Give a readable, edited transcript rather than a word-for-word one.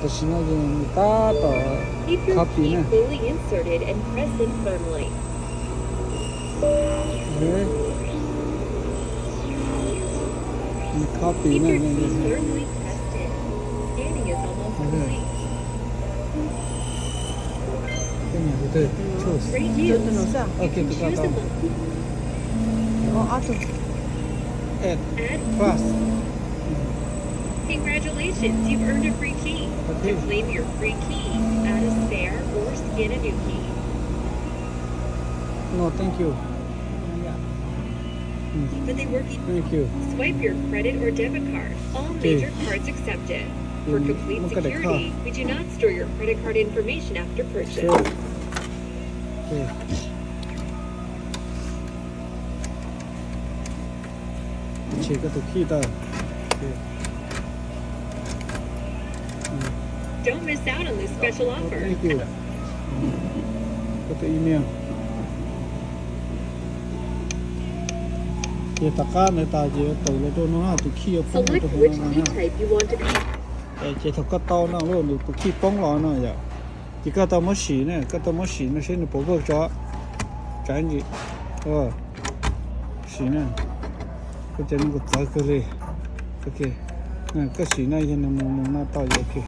这是那个打到 Keep your copy key 呢。 fully inserted and press in firmly. copy Keep 呢 your key firmly pressed in. Scanning is almost complete. 这里不对 choose Great news. OK You can choose a add Add. plus Congratulations, you've earned a free key. Okay. To claim your free key, add a spare or scan a new key. no thank you But they work thank you Swipe your credit or debit card. All Okay. major cards accepted. For complete Look at the security, we do not store your credit card information after purchase. OK这个都可以的 Don't miss out on this special offer. thank you 这个 email 这大家呢大家到了都能都可以放 Select 都 which 能 key type you want to be. 这头个刀呢路都可以帮了呢呀这个刀没洗呢个刀没洗呢现在不够着赶紧洗呢个这那个砸个嘞 OK 那个洗呢现在弄那刀也 OK